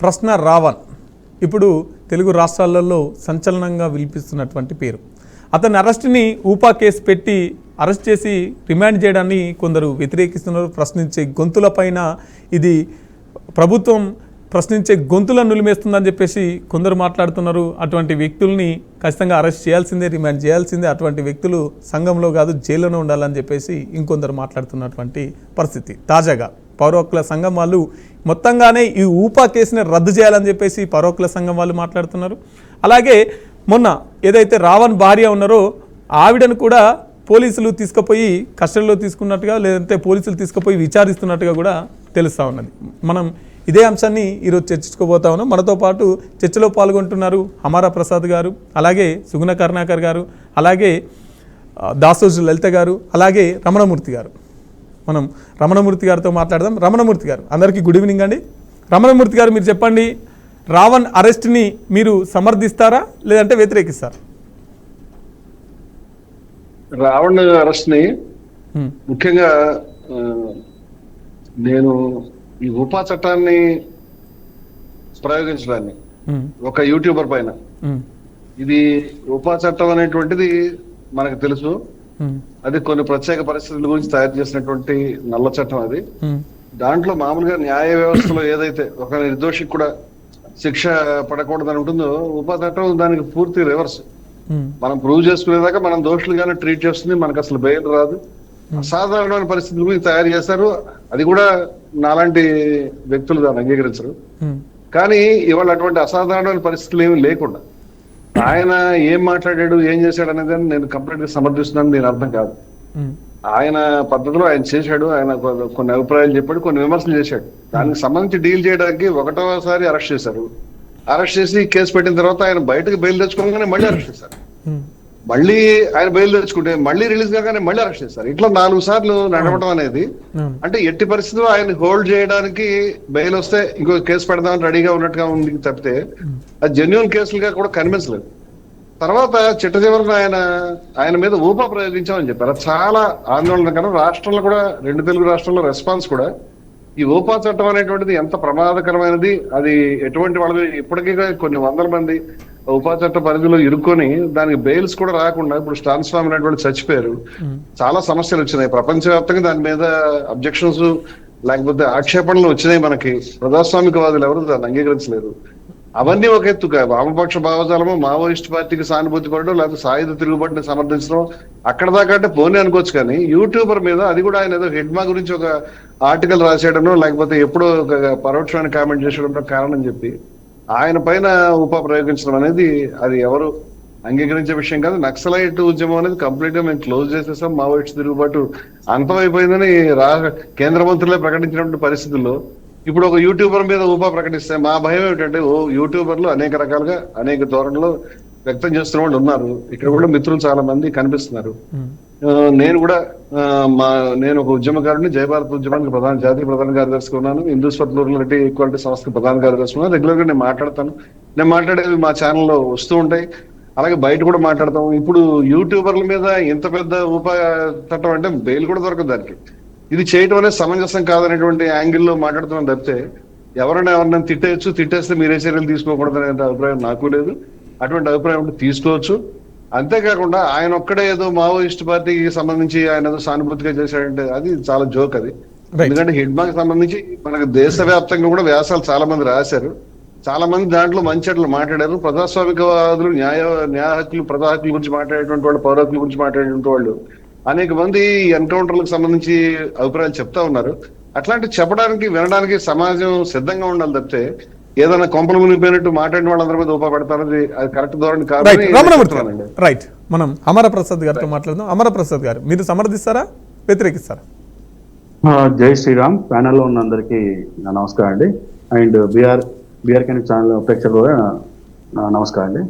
ప్రశ్న రావణ్ ఇప్పుడు తెలుగు రాష్ట్రాలలో సంచలనంగా వినిపిస్తున్నటువంటి పేరు. అతని అరెస్ట్ని ఊపా కేసు పెట్టి అరెస్ట్ చేసి రిమాండ్ చేయడాన్ని కొందరు వ్యతిరేకిస్తున్నారు. ప్రశ్నించే గొంతులపైన ఇది ప్రభుత్వం ప్రశ్నించే గొంతులను నులిమేస్తుందని చెప్పేసి కొందరు మాట్లాడుతున్నారు. అటువంటి వ్యక్తుల్ని ఖచ్చితంగా అరెస్ట్ చేయాల్సిందే, రిమాండ్ చేయాల్సిందే. అటువంటి వ్యక్తులు సంఘంలో కాదు జైల్లోనే ఉండాలని చెప్పేసి ఇంకొందరు మాట్లాడుతున్నటువంటి పరిస్థితి. తాజాగా పౌర హక్కుల సంఘం వాళ్ళు మొత్తంగానే ఈ ఊపా కేసుని రద్దు చేయాలని చెప్పేసి పౌర హక్కుల సంఘం వాళ్ళు మాట్లాడుతున్నారు. అలాగే మొన్న ఏదైతే రావణ్ భార్య ఉన్నారో ఆవిడను కూడా పోలీసులు తీసుకుపోయి కస్టడీలో తీసుకున్నట్టుగా, లేదంటే పోలీసులు తీసుకుపోయి విచారిస్తున్నట్టుగా కూడా తెలుస్తూ ఉన్నది. మనం ఇదే అంశాన్ని ఈరోజు చర్చించుకోబోతా ఉన్నాం. మనతో పాటు చర్చలో పాల్గొంటున్నారు హమారా ప్రసాద్ గారు, అలాగే సుగుణ కరుణాకర్ గారు, అలాగే దాసోజు లలిత గారు, అలాగే రమణమూర్తి గారు. మనం రమణమూర్తి గారితో మాట్లాడదాం. రమణమూర్తి గారు, అందరికీ గుడ్ ఈవినింగ్ అండి. రమణమూర్తి గారు, మీరు చెప్పండి, రావణ్ అరెస్ట్ని మీరు సమర్థిస్తారా లేదంటే వ్యతిరేకిస్తారా? రావణ్ అరెస్ట్ని ముఖ్యంగా నేను ఈ ఉపా చట్టాన్ని ప్రయోగించడాన్ని ఒక యూట్యూబర్ పైన, ఇది ఉపా చట్టం అనేటువంటిది మనకు తెలుసు, అది కొన్ని ప్రత్యేక పరిస్థితుల గురించి తయారు చేసినటువంటి నల్ల చట్టం. అది దాంట్లో మామూలుగా న్యాయ వ్యవస్థలో ఏదైతే ఒక నిర్దోషికి కూడా శిక్ష పడకూడదని ఉంటుందో, ఉపా చట్టం దానికి పూర్తి రివర్స్. మనం ప్రూవ్ చేసుకునేదాకా మనం దోషులుగానే ట్రీట్ చేస్తుంది, మనకు అసలు బెయిల్ రాదు. అసాధారణమైన పరిస్థితుల గురించి తయారు చేస్తారు. అది కూడా నాలాంటి వ్యక్తులు దాన్ని అంగీకరించరు. కానీ ఇవాళ అటువంటి అసాధారణమైన పరిస్థితులు ఏమి లేకుండా ఆయన ఏం మాట్లాడాడు, ఏం చేశాడు అనేది నేను కంప్లీట్ గా సమర్థిస్తున్నాను. దీని అర్థం కాదు. ఆయన పద్ధతిలో ఆయన చేశాడు, ఆయన కొన్ని అభిప్రాయాలు చెప్పాడు, కొన్ని విమర్శలు చేశాడు. దానికి సంబంధించి డీల్ చేయడానికి ఒకటోసారి అరెస్ట్ చేశారు. అరెస్ట్ చేసి కేసు పెట్టిన తర్వాత ఆయన బయటకు బెయిల్ తెచ్చుకోగానే మళ్ళీ అరెస్ట్ చేశారు. మళ్ళీ ఆయన బెయిల్ తెచ్చుకుంటే మళ్ళీ రిలీజ్ కాగానే మళ్ళీ అరెస్ట్ చేశారు. ఇట్లా 4 సార్లు నడవడం అనేది, అంటే ఎట్టి పరిస్థితుల్లో ఆయన హోల్డ్ చేయడానికి బెయిల్ వస్తే ఇంకో కేసు పెడదామని రెడీగా ఉన్నట్టుగా ఉంది తప్పితే అది జెన్యున్ కేసులుగా కూడా కనిపించలేదు. తర్వాత చిట్ట చివరిన ఆయన మీద ఊపా ప్రయోగించామని చెప్పారు. అది చాలా ఆందోళనకరం. రాష్ట్రంలో కూడా 2 తెలుగు రాష్ట్రాల్లో రెస్పాన్స్ కూడా ఈ ఊపా చట్టం అనేటువంటిది ఎంత ప్రమాదకరమైనది, అది ఎటువంటి వాళ్ళ ఇప్పటికీ కొన్ని వందల మంది ఉపా చట్ట పరిధిలో ఇరుక్కొని దానికి బెయిల్స్ కూడా రాకుండా ఇప్పుడు స్టాన్ స్వామి అనేటువంటి చచ్చిపోయారు. చాలా సమస్యలు వచ్చినాయి ప్రపంచవ్యాప్తంగా, దాని మీద అబ్జెక్షన్స్ లేకపోతే ఆక్షేపణలు వచ్చినాయి. మనకి ప్రజాస్వామికవాదులు ఎవరు దాన్ని అంగీకరించలేరు. అవన్నీ ఒక ఎత్తుగా వామపక్ష భావజాలము, మావోయిస్ట్ పార్టీకి సానుభూతి పడడం, లేకపోతే సాయుధ తిరుగుబాటుని సమర్థించడం, అక్కడ దాకా అంటే పోనీ అనుకోవచ్చు. కానీ యూట్యూబర్ మీద, అది కూడా ఆయన ఏదో హెడ్మా గురించి ఒక ఆర్టికల్ రాసేయడనో లేకపోతే ఎప్పుడో ఒక పరోక్షమైన కామెంట్ చేసేయడం కారణం చెప్పి ఆయన పైన ఉపా ప్రయోగించడం అనేది అది ఎవరు అంగీకరించే విషయం కాదు. నక్సలైట్ ఉద్యమం అనేది కంప్లీట్ గా మేము క్లోజ్ చేసేసాం, మావోయిస్ట్ తిరుగుబాటు అంతమైపోయిందని కేంద్ర మంత్రులే ప్రకటించినటువంటి పరిస్థితుల్లో ఇప్పుడు ఒక యూట్యూబర్ మీద ఉపా ప్రకటిస్తే మా భయం ఏమిటంటే, నేను అనేక రకాలుగా అనేక ధోరణిలో వ్యక్తం చేస్తున్న వాళ్ళు ఉన్నారు. ఇక్కడ కూడా మిత్రులు చాలా మంది కనిపిస్తున్నారు. నేను కూడా నేను ఒక ఉద్యమకారుని, జయభారత్ ఉద్యమానికి జాతీయ ప్రధాన కార్యదర్శిగా ఉన్నాను. హిందూస్ ఫర్ ప్లూరాలిటీ ఈక్వాలిటీ సంస్థకి ప్రధాన కార్యదర్శి ఉన్నాను. రెగ్యులర్ గా నేను మాట్లాడతాను. నేను మాట్లాడేవి మా ఛానల్లో వస్తూ ఉంటాయి, అలాగే బయట కూడా మాట్లాడతాం. ఇప్పుడు యూట్యూబర్ల మీద ఇంత పెద్ద ఉపా చట్టం అంటే బెయిల్ కూడా దొరకదు దానికి. ఇది చేయటం అనేది సమంజసం కాదనేటువంటి యాంగిల్లో మాట్లాడుతున్నాం తప్పితే ఎవరైనా తిట్టేయచ్చు, తిట్టేస్తే మీరే చర్యలు తీసుకోకూడదు అనే అభిప్రాయం నాకు లేదు. అటువంటి అభిప్రాయం ఉంటే తీసుకోవచ్చు. అంతేకాకుండా ఆయన ఒక్కడే ఏదో మావోయిస్ట్ పార్టీకి సంబంధించి ఆయన ఏదో సానుభూతిగా చేశాడంటే అది చాలా జోక్. అది ఎందుకంటే హిడ్మాకి సంబంధించి మనకు దేశవ్యాప్తంగా కూడా వ్యాసాలు చాలా మంది రాశారు. చాలా మంది దాంట్లో మంచి మాట్లాడారు. ప్రజాస్వామికవాదులు, న్యాయ హక్కులు, ప్రజా హక్కుల గురించి మాట్లాడేటువంటి వాళ్ళు, పౌర హక్కుల గురించి మాట్లాడేటువంటి వాళ్ళు అనేక మంది ఎన్కౌంటర్లకు సంబంధించి అభిప్రాయాలు చెప్తా ఉన్నారు. అట్లాంటి చెప్పడానికి, వినడానికి సమాజం సిద్ధంగా ఉండాలి తప్పితే ఏదైనా కొంపలు మునిగిపోయినట్టు మాట్లాడిన వాళ్ళందరి మీద ఉపయోగపడతారని అది కరెక్ట్ ధోరణి కాదు. రైట్, మనం అమర ప్రసాద్ గారితో మాట్లాడదాం. అమర ప్రసాద్ గారు, మీరు సమర్థిస్తారా వ్యతిరేకిస్తారా? జై శ్రీరామ్. ప్యానల్లో ఉన్న అందరికీ నమస్కారం అండి. అండ్ బీఆర్కే ఛానల్ ప్రేక్షకులు కూడా నమస్కారం అండి.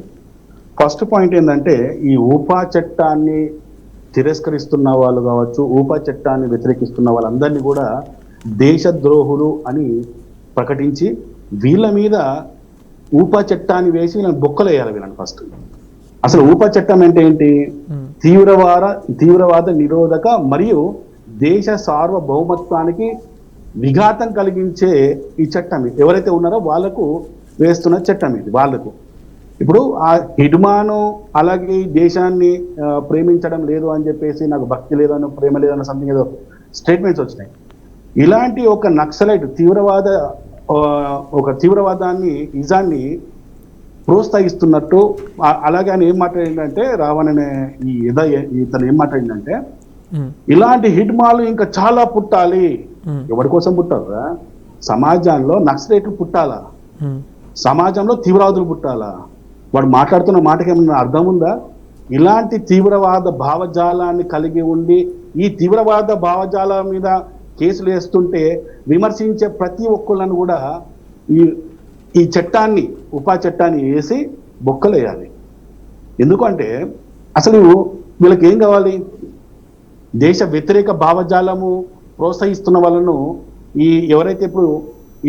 ఫస్ట్ పాయింట్ ఏంటంటే, ఈ ఊపా చట్టాన్ని తిరస్కరిస్తున్న వాళ్ళు కావచ్చు, ఊపా చట్టాన్ని వ్యతిరేకిస్తున్న వాళ్ళందరినీ కూడా దేశద్రోహులు అని ప్రకటించి వీళ్ళ మీద ఊపా చట్టాన్ని వేసి వీళ్ళని బొక్కలు వేయాలి. వీళ్ళని ఫస్ట్ అసలు ఊపా చట్టం అంటే ఏంటి? తీవ్రవాద నిరోధక మరియు దేశ సార్వభౌమత్వానికి విఘాతం కలిగించే ఈ చట్టం ఇది. ఎవరైతే ఉన్నారో వాళ్ళకు వేస్తున్న చట్టం ఇది వాళ్ళకు. ఇప్పుడు ఆ హిడ్మాను అలాగే ఈ దేశాన్ని ప్రేమించడం లేదు అని చెప్పేసి, నాకు భక్తి లేదనో ప్రేమ లేదనో సంథింగ్ ఏదో స్టేట్మెంట్స్ వచ్చినాయి. ఇలాంటి ఒక నక్సలైట్ తీవ్రవాదాన్ని ఇజాన్ని ప్రోత్సహిస్తున్నట్టు అలాగే ఆయన ఏం మాట్లాడిందంటే, రావణ్ అనే ఇతను ఏం మాట్లాడిందంటే, ఇలాంటి హిడ్మాలు ఇంకా చాలా పుట్టాలి. ఎవరి కోసం పుట్టారా? సమాజంలో నక్సలైట్లు పుట్టాలా, సమాజంలో తీవ్రవాదులు పుట్టాలా? వాడు మాట్లాడుతున్న మాటకి ఏమన్నా అర్థం ఉందా? ఇలాంటి తీవ్రవాద భావజాలాన్ని కలిగి ఉండి ఈ తీవ్రవాద భావజాలం మీద కేసులు వేస్తుంటే విమర్శించే ప్రతి ఒక్కళ్ళను కూడా ఈ చట్టాన్ని, ఉపా చట్టాన్ని వేసి బొక్కలేయాలి. ఎందుకంటే అసలు వీళ్ళకి ఏం కావాలి? దేశ వ్యతిరేక భావజాలము ప్రోత్సహిస్తున్న వాళ్ళను, ఎవరైతే ఇప్పుడు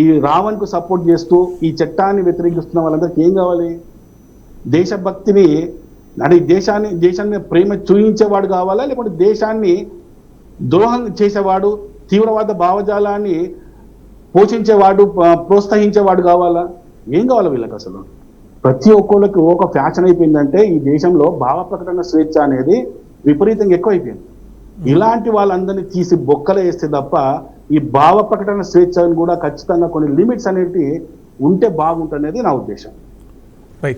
ఈ రావణ్కు సపోర్ట్ చేస్తూ ఈ చట్టాన్ని వ్యతిరేకిస్తున్న వాళ్ళందరికీ ఏం కావాలి? దేశభక్తిని, అంటే దేశాన్ని ప్రేమ చూయించేవాడు కావాలా, లేకపోతే దేశాన్ని ద్రోహం చేసేవాడు, తీవ్రవాద భావజాలాన్ని పోషించేవాడు, ప్రోత్సహించేవాడు కావాలా? ఏం కావాలి వీళ్ళకి? అసలు ప్రతి ఒక్కళ్ళకి ఒక ఫ్యాషన్ అయిపోయిందంటే ఈ దేశంలో భావ ప్రకటన స్వేచ్ఛ అనేది విపరీతంగా ఎక్కువైపోయింది. ఇలాంటి వాళ్ళందరినీ తీసి బొక్కలు వేస్తే తప్ప ఈ భావ ప్రకటన స్వేచ్ఛను కూడా ఖచ్చితంగా కొన్ని లిమిట్స్ అనేవి ఉంటే బాగుంటుంది అనేది నా ఉద్దేశం.